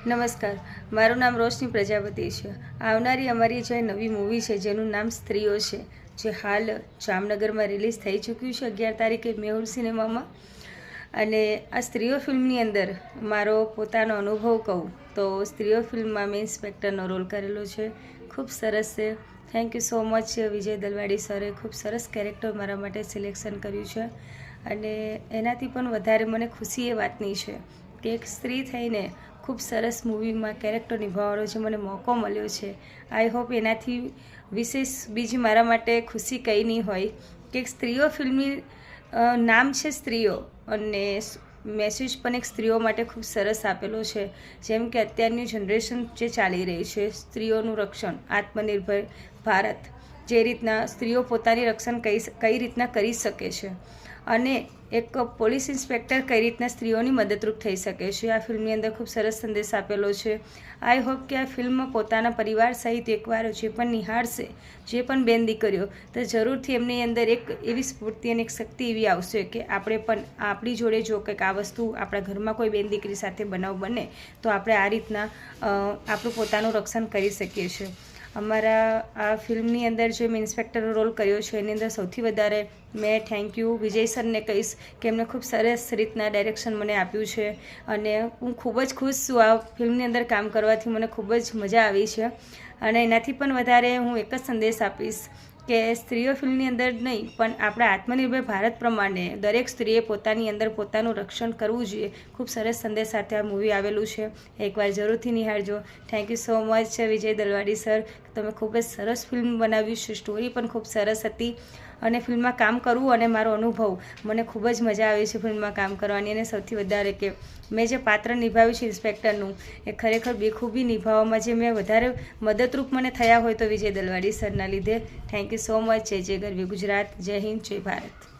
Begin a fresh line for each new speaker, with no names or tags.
નમસ્કાર, મારું નામ રોશની પ્રજાપતિ છે। આવનારી અમારી જે નવી મૂવી છે જેનું નામ સ્ત્રીઓ છે, જે હાલ જામનગરમાં રિલીઝ થઈ ચૂક્યું છે 11 તારીખે મેહુલ સિનેમામાં। અને આ સ્ત્રીઓ ફિલ્મની અંદર મારો પોતાનો અનુભવ કહું તો સ્ત્રીઓ ફિલ્મમાં મેં ઇન્સ્પેક્ટરનો રોલ કરેલો છે। ખૂબ સરસ છે। Thank you so much Vijay Dalwadi સરે ખૂબ સરસ કેરેક્ટર મારા માટે સિલેક્શન કર્યું છે। અને એનાથી પણ વધારે મને ખુશી એ વાતની છે કે એક સ્ત્રી થઈને ખૂબ સરસ મૂવીમાં કેરેક્ટર નિભાવવાનો જે મને મોકો મળ્યો છે। આઈ હોપ એનાથી વિશેષ બીજી મારા માટે ખુશી કંઈ નહીં હોય કે સ્ત્રીઓ ફિલ્મની નામ છે સ્ત્રીઓ, અને મેસેજ પણ એક સ્ત્રીઓ માટે ખૂબ સરસ આપેલો છે। જેમ કે અત્યારની જનરેશન જે ચાલી રહી છે, સ્ત્રીઓનું રક્ષણ, આત્મનિર્ભર ભારત, જે રીતના સ્ત્રીઓ પોતાની રક્ષણ કઈ રીતના કરી શકે છે, અને એક પોલીસ ઇન્સ્પેક્ટર કઈ રીતના સ્ત્રીઓની મદદરૂપ થઈ શકે છે, આ ફિલ્મની અંદર ખૂબ સરસ સંદેશ આપેલો છે। આઈ હોપ કે આ ફિલ્મ પોતાના પરિવાર સહિત એકવાર જે પણ નિહાળશે, જે પણ બેન દીકરીઓ, તો જરૂરથી એમની અંદર એક એવી સ્ફૂર્તિ અને એક શક્તિ એવી આવશે કે આપણે પણ આપણી જોડે જો કંઈક આ વસ્તુ આપણા ઘરમાં કોઈ બેન દીકરી સાથે બનાવ બને તો આપણે આ રીતના આપણું પોતાનું રક્ષણ કરી શકીએ છીએ। અમારા આ ફિલ્મની અંદર જે મેં ઇન્સ્પેક્ટરનો રોલ કર્યો છે એની અંદર સૌથી વધારે મેં થેન્ક યુ વિજય સરને કહીશ કે એમને ખૂબ સરસ રીતના ડાયરેક્શન મને આપ્યું છે, અને હું ખૂબ જ ખુશ છું। આ ફિલ્મની અંદર કામ કરવાથી મને ખૂબ જ મજા આવી છે। અને એનાથી પણ વધારે હું એક જ સંદેશ આપીશ કે સ્ત્રીઓ ફિલ્મની અંદર નહીં પણ આપણા આત્મનિર્ભર ભારત પ્રમાણે દરેક સ્ત્રીએ પોતાની અંદર પોતાનું રક્ષણ કરવું જોઈએ। ખૂબ સરસ સંદેશ સાથે આ મૂવી આવેલું છે, એકવાર જરૂરથી નિહાળજો। Thank you so much Vijay Dalwadi sir, તમે ખૂબ જ સરસ ફિલ્મ બનાવ્યું છે, સ્ટોરી પણ ખૂબ સરસ હતી, અને ફિલ્મમાં કામ કરવું અને મારો અનુભવ મને ખૂબ જ મજા આવી છે ફિલ્મમાં કામ કરવાની। અને સૌથી વધારે કે મેં જે પાત્ર નિભાવ્યું છે ઇન્સ્પેક્ટરનું, એ ખરેખર બેખૂબી નિભાવવામાં જે મેં વધારે મદદરૂપ મને થયા હોય તો વિજય દલવાડી સરના લીધે। Thank you so much. જય જય ગરવી ગુજરાત, જય હિન્દ, જય ભારત।